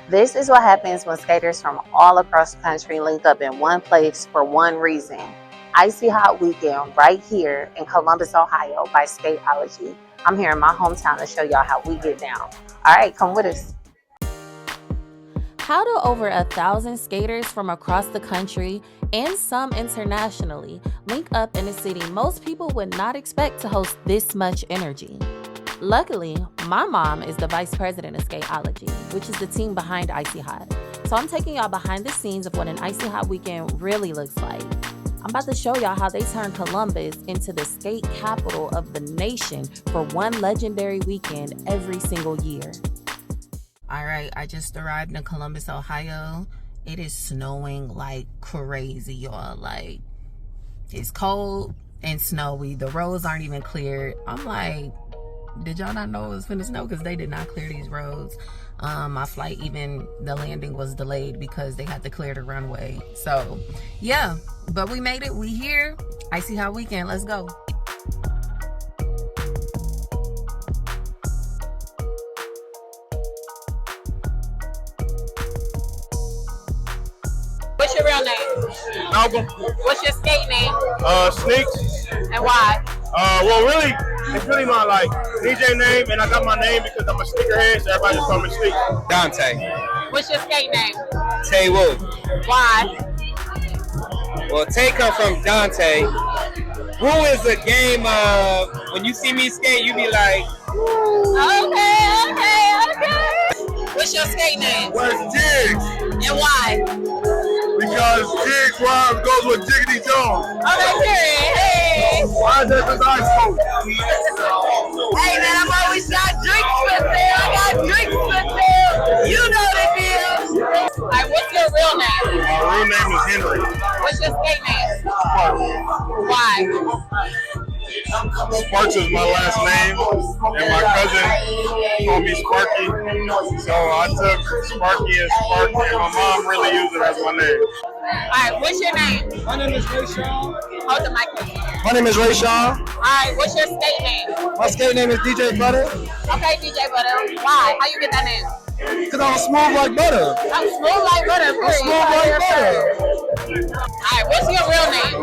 This is what happens when skaters from all across the country link up in one place for one reason. Icy Hot Weekend right here in Columbus, Ohio by Skateology. I'm here in my hometown to show y'all how we get down. All right, come with us. How do over 1,000 skaters from across the country and some internationally link up in a city most people would not expect to host this much energy? Luckily, my mom is the vice president of Skateology, which is the team behind Icy Hot. So I'm taking y'all behind the scenes of what an Icy Hot weekend really looks like. I'm about to show y'all how they turn Columbus into the skate capital of the nation for one legendary weekend every single year. All right, I just arrived in Columbus, Ohio. It is snowing like crazy, y'all. Like, it's cold and snowy. The roads aren't even cleared. I'm like, did y'all not know it was finna snow? Because they did not clear these roads. My flight, even the landing was delayed because they had to clear the runway. So, yeah, but we made it. We here. Icy Hot Weekend. Let's go. What's your real name? Malcolm. What's your skate name? Sneaks. And why? Well, really, it's really my DJ name, and I got my name because I'm a sneakerhead, so everybody just call me Sneaks. Dante. What's your skate name? Tay Wolf. Why? Well, Tay come from Dante. Who is a game of when you see me skate, you be like, Okay. What's your skate name? Where's Jigs? And why? Because Jigs rhymes goes with Jiggity Jones. Okay, period. Hey. Why is that because I smoke? Hey, man, I'm always got drinks with them. I got drinks with them. You know the deal. All right, what's your real name? My real name is Henry. What's your skate name? Why? Sparks is my last name, and my cousin called me Sparky. So I took Sparky and Sparky, and my mom really used it as my name. All right, what's your name? My name is Ray Shaw. Hold the mic, please. My name is Ray Shaw. All right, what's your skate name? My skate name is DJ Butter. Okay, DJ Butter. Why? How you get that name? Because I'm smooth like butter. I'm smooth like butter. I'm smooth like butter. All right, what's your real name?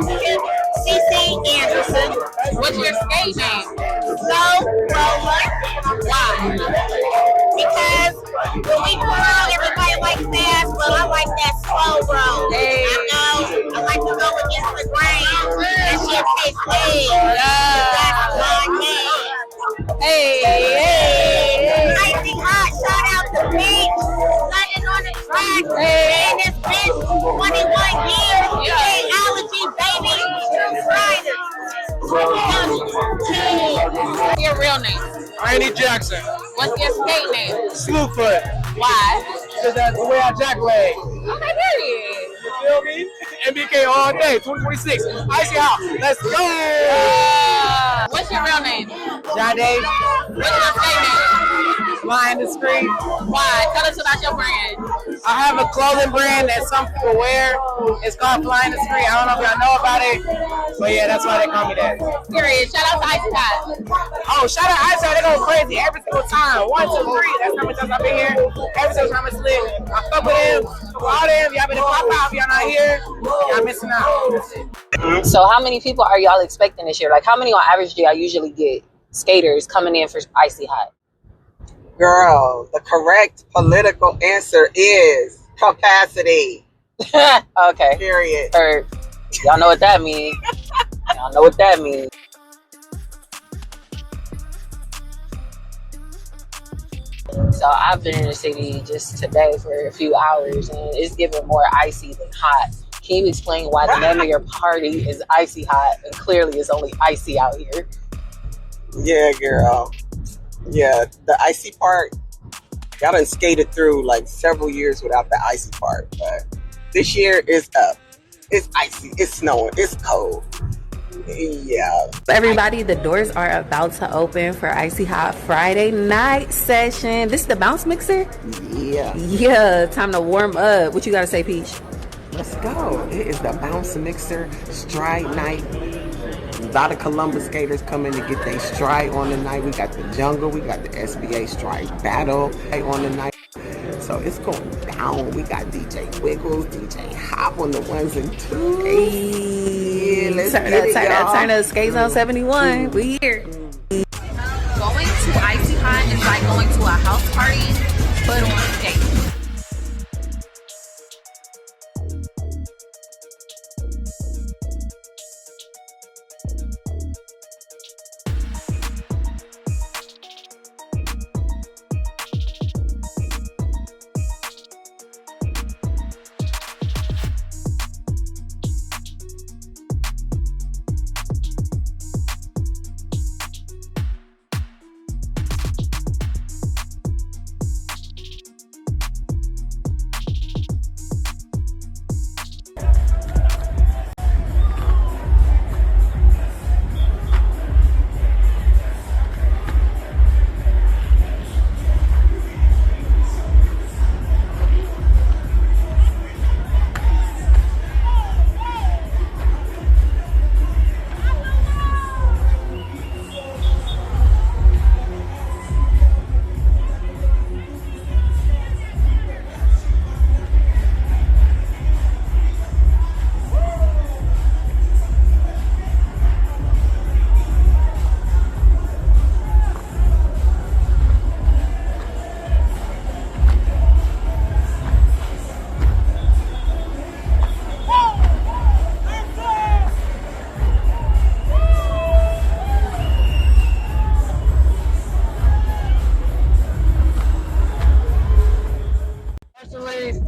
CC Anderson. What's your skate name? Slow Roller. Why? Because when we roll, everybody likes fast, but I like that slow roll. Hey. I know. I like to go against the grain. That shit tastes good. That's my name. Hey. Icy Hot, shout out to Rink. London on the track. Man, this bitch, 21 years. Skateology, baby. What's your real name? Randy Jackson. What's your skate name? Slewfoot. Why? Because that's the way I jack leg. Okay, period. You feel me? MBK all day, 2026. Icy Hot. Let's go. What's your real name? Jade. What's your skate name? Flying the Street. Why? Tell us about your brand. I have a clothing brand that some people wear. It's called Flying the Street. I don't know if y'all know about it, but yeah, that's why they call me that. Period. Shout out to Icy Hot. Oh, shout out Icy Hot. They go crazy every single time. 1, 2, 3. That's how many times I've been here. Every single time it's lit. I fuck with them. All them. Y'all better pop out if y'all not here. Y'all missing out. So how many people are y'all expecting this year? Like, how many on average do y'all usually get skaters coming in for Icy Hot? Girl, the correct political answer is capacity. Okay. Period. Or, y'all know what that means. Y'all know what that means. So I've been in the city just today for a few hours, and it's giving more icy than hot. Can you explain why the name of your party is Icy Hot and clearly it's only icy out here? Yeah, girl. Yeah, the icy part, y'all done skated through like several years without the icy part, but this year is up. It's icy, it's snowing, it's cold. Yeah. Everybody, the doors are about to open for Icy Hot Friday night session. This is the bounce mixer? Yeah. Yeah, time to warm up. What you gotta say, Peach? Let's go. It is the bounce mixer stride night. A lot of Columbus skaters come in to get their stride on the night. We got the jungle, we got the SBA stride battle on the night. So it's going down. We got DJ Wiggles, DJ Hop on the ones and twos. Hey, let's turn get it, turn y'all. up, Skate Zone 71. We here. Going to Icy Hot is like going to a house party, but on skate.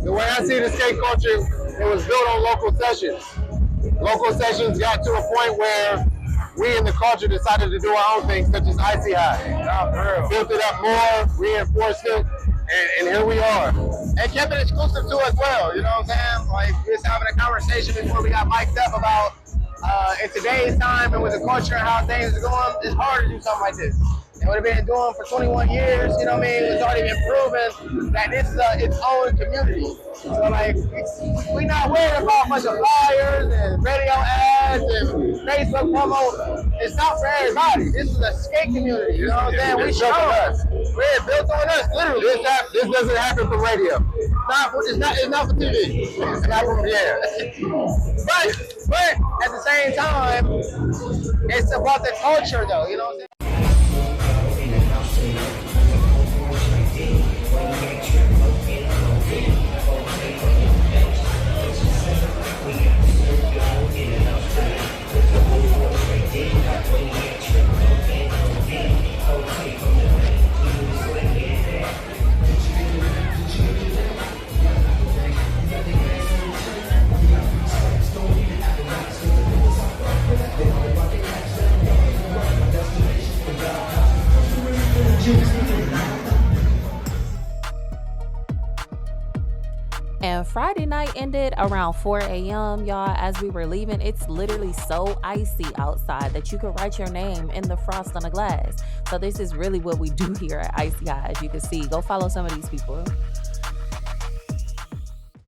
The way I see the skate culture, it was built on local sessions. Local sessions got to a point where we in the culture decided to do our own thing, such as Icy Hot. Built it up more, reinforced it, and here we are. And kept it exclusive to as well, you know what I'm saying? Like, we was having a conversation before we got mic'd up about in today's time and with the culture and how things are going, it's hard to do something like this. And what we've been doing for 21 years, you know what I mean? It's already been proven that this is its own community. So, like, we're not worried about a bunch of flyers and radio ads and Facebook promo. It's not for everybody. This is a skate community, you know what I'm saying? We show us. We're built on us, literally. This doesn't happen for radio. It's not for TV. It's not for, yeah. But at the same time, it's about the culture, though, you know what I'm saying? And Friday night ended around 4 a.m. Y'all, as we were leaving, it's literally so icy outside that you could write your name in the frost on the glass. So this is really what we do here at Icy Hot, as you can see. Go follow some of these people.